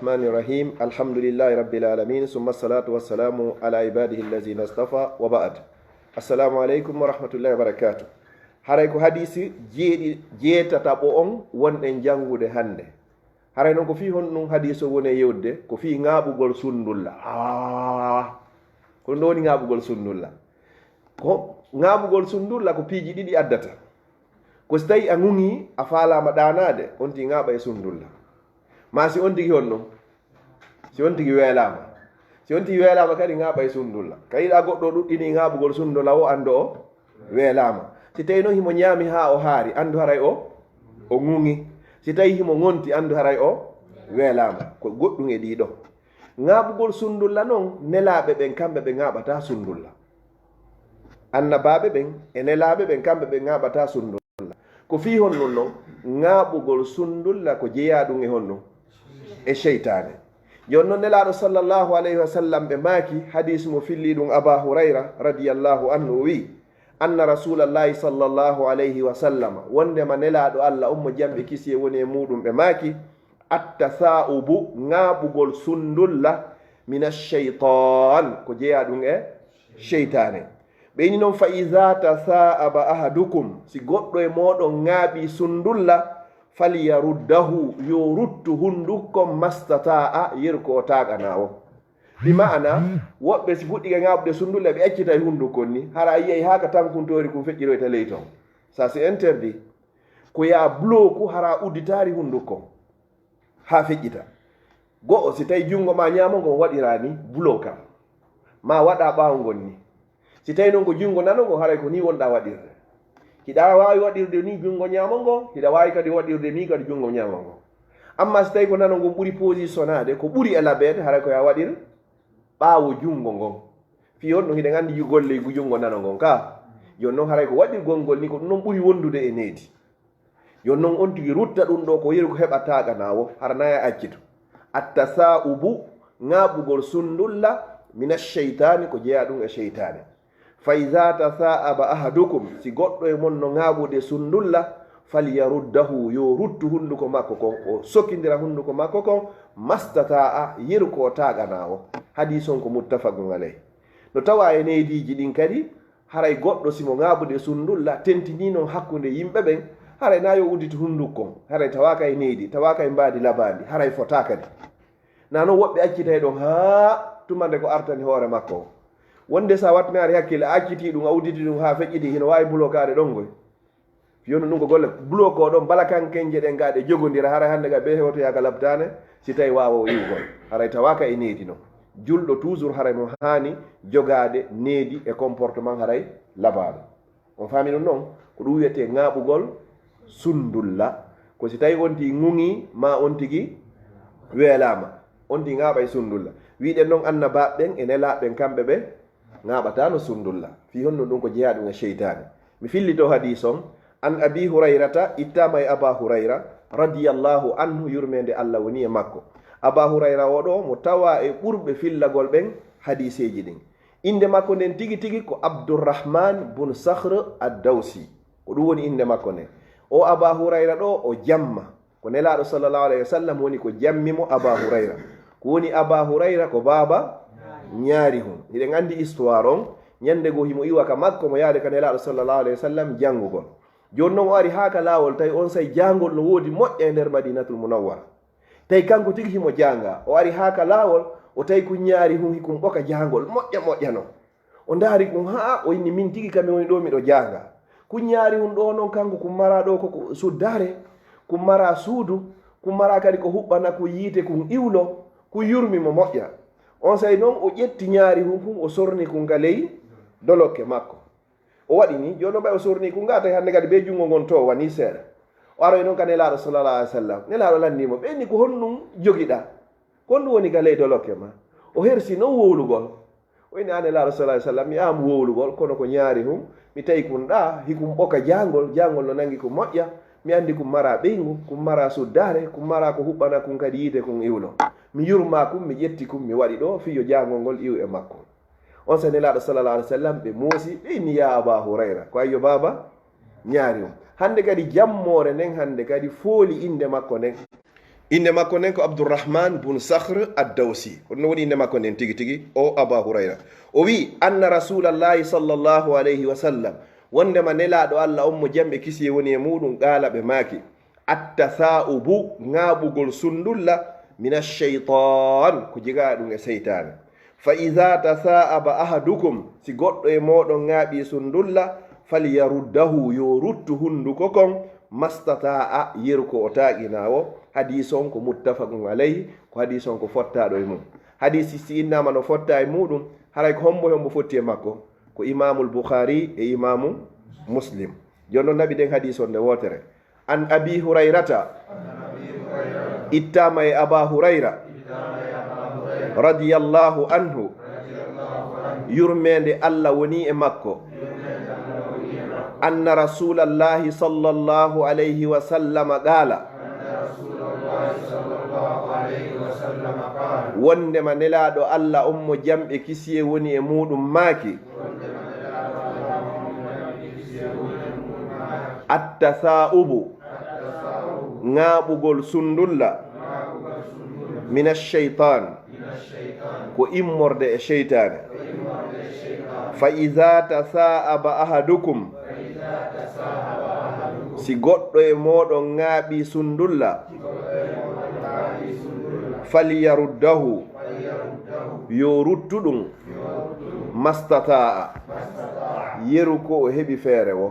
الرحمن الرحيم الحمد لله رب العالمين ثم الصلاة والسلام على عباده الذين اصطفى وبعد السلام عليكم ورحمة الله وبركاته haray ko hadisi jeetata ɓo on wonɗen jangude hannde haray noon ko fi honɗum hadise woni yewde ko fi ŋaaɓugol sundulla ko ɗum woni ŋaaɓugol sundulla ko ŋaaɓugol sundulla ko piiji ɗiɗi addata ko so tawi a ŋuŋi a faalama ɗanade on ti ŋaaɓa e sundulla ma si on tigi honɗum si on tigi weelama si on tigi weelama kadi ŋaaɓa e sundulla kayiɗa goɗɗo ɗuɗɗini ŋaaɓugol sundulla o andu o weelama si tawi noon himo ñaami ha o haari andu haray o ŋuŋi si tawi himo gonti andu haray o weelama ko goɗɗum e ɗiɗo ŋaaɓugol sundulla noon nelaɓe ɓen kamɓe ɓe ŋaaɓata sundulla annabaɓe ɓen e nelaɓe ɓen kamɓe ɓe ŋaaɓata sundulla ko fi honɗum noon ŋaaɓugol sundulla ko jeeya ɗum e honɗum e cheytane joni noon nelaɗo sallllahu alayhi wa sallam ɓe maaki hadis mo filli ɗum aba hurayra radiallahu anhu o wi anna rasulallahi sallllahu alayhi wa sallam wondema nelaɗo allah ummo jamɓe kisi e woni e muɗum ɓe maaki attasaubu ŋaaɓugol sundulla min alcheytan ko jeeya ɗum e cheytane ɓeyni noon fa ida tasaaba ahadukum si goɗɗo e moɗon ŋaaɓi sundulla falyaruddahu yo ruttu hundukko mastata'a yerko o taƙana o bi ma'ana woɓɓe si fuɗɗike ŋaaɓude sundulla ɓe accita e hundukkon ni hara yiyay haka tankuntori kum feƴƴiroyta ley ton ça c'est interdit ko ya bloku hara udditari hundukkon ha feƴƴita go'o si tawi junngo ma ñamo ngon waɗirani blokam ma waɗa ɓawngol ni si tawi noon ko junngo nano ngo haray ko ni wonɗa waɗirde hiɗa wawi waɗirde ni junngo ñamo ngo hiɗa wawi kadi waɗirde ni kadi junngo ñamo ngo amma si tawi ko nano ngon ɓuuri positionnade ko ɓuuri e laɓede haray ko ya waɗir ɓaawo junngo ngon fi on ɗum hiɗen anndi golle junngo nano ngon ka joni noon haray ko waɗirgol ngol ni ko ɗum noon ɓuri wondude e needi joni noon on tigi rutta ɗum ɗo ko yergo heɓa taƙanawo hara naya accito attasaubu ŋaaɓugol sundulla min alcheytani ko jeeya ɗum e cheytane fa ida tasaaba ahadukum si goɗɗo e mon no ŋaaɓude sundulla falyaruddahu yo ruttu hunduko makko kon o sokkidira hunduko makko kon mastata'a yerko o taƙanawo hadis on ko muttafaqun aleyh no tawa e neydiji ɗin kadi haray goɗɗo simo ŋaaɓude sundulla tentini noon hakkude yimɓe ɓen haray na yo udditi hundukkon haray tawaka e neydi tawaka e mbaadi labandi haray fota kadi na noon woɓɓe accitay ɗon ha tumande ko artani hoore makko o wonde sa watnaari hakkille a acciti ɗum a udditi ɗum ha feƴƴiti hino wawi blokade ɗon goy fiyonu ɗum ko golle bloco ɗon bala kankenje ɗen gaɗe jogodira haray hannde ga ɓe hewtoyaga labdane si tawi wawa o iwgol haray tawaka e needi noon julɗo toujours haray mo hani jogade needi e comportement haray labaɗo on faami ɗum noon ko ɗum wiyete ŋaaɓugol sundulla ko si tawi on ti ŋuŋi ma on tigi weelama on ti ŋaaɓa e sundulla wiɗen noon annabaɓɓen e nelaɓɓen kamɓe ɓe ŋaaɓatano sundulla fi honno ɗum ko jeeya ɗum e cheytane mi fillito hadis on an abi hurayrata ittama e aba hurayra radiallahu anhu yurmede allah woni e makko aba hurayra oɗo mo tawa e ɓurɓe fillagol ɓen hadiseji ɗin inde makko nden tigi tigi ko abdourahman bun sahr addawsi ko ɗum woni inde makko nden o aba hurayra ɗo o jamma ko nelaɗo sallllahu alayhi wa sallam woni ko jammimo aba hurayra ko woni aba hurayra ko baaba ñaari hum hiɗen andi histoire on ñande go himo iwaka makko mo yaade ka nelaɗo sallllahu alayhi wa sallam janngugol joni noon o ari haka lawol tawi on say jangol no woodi moƴƴa e nder madinatul munawwara tawi kanko tigi himo janga o ari haka lawol o tawi ko ñaari hum hikum ɓoka jangol moƴƴa moƴƴano o daari ɗum ha o inni min tigi kami woni ɗo miɗo janga kuñaari hum ɗo noon kanko kum mara ɗo koko suddare kum mara suudu kum mara kadi ko huɓɓana ko yiite kum iwlo ko yurmi mo moƴƴa on say noon o ƴetti ñaari hum kum o sorni kum ga ley dolokke makko o waɗi ni joni noon ɓay o sorni kum ga tawi hannde kadi ɓe junngo ngon to wani seeɗa o aroy noon ka nelaɗo sallallah alih w sallam nelaɗo landimo ɓenni ko honɗum jogiɗa honɗum woni ka ley dolokke ma o hersi noon wowlugol o inni a nelaɗo sallah sallam mi am wowlugol kono ko ñaari hum mi tawi kum ɗa hikum ɓoka jangol no nangi ko moƴƴa mi andi kum mara ɓeygu kum mara suddare kum mara ko huɓɓana kum kadi yiite kum iwlo mi yurma kum mi ƴetti kum mi waɗi ɗo fiyo jangol ngol iw e makko on sa nelaɗo sallallah alih w sallam ɓe moosi ɓe inni ya aba hurayra ko ayyo baba ñaari hande kadi jammore nden hande kadi fooli inde makko nden inde makko nden ko abdourahman bun sahr addawsi on woni inde makko nden tigi tigi o aba hurayra o wi anna rasulallahi sallllahu alayhi wa sallam wondema nelaɗo allah on mo jamɓe kisiye woni e muɗum qala ɓe maaki attasaubu ŋaɓugol sundulla min alcheytan ko jiga ɗum e seytane fa ida tasaaba ahadukum si goɗɗo e moɗon ŋaaɓi sundulla falyaruddahu yo ruttu hunduko kon mastata'a yeru ko o taaqinawo hadis on ko muttafaqun alayhi ko hadis on ko fottaɗo e mum hadisi si innama no fotta e muɗum haray ko hombo fotti e makko ko imamul bukhari e imamu muslim jonnon naɓi ɗen hadis on nde wotere an abi hurayrata ittama e aba hurayra radiyallahu anhu yurmede allah woni e makko anna rasulallahi sallllahu alayhi wa sallama qala wondema nelaɗo allah on mo jamɓe kisiye woni e muɗum maaki attasaubu ŋaɓugol sundulla min alcheytan ko immorde e cheytane fa ida tasaaba ahadukum si goɗɗo e moɗon ŋaaɓi sundulla falyaruddahu yo ruttu ɗum mastata'a yeru ko o heɓi feere wo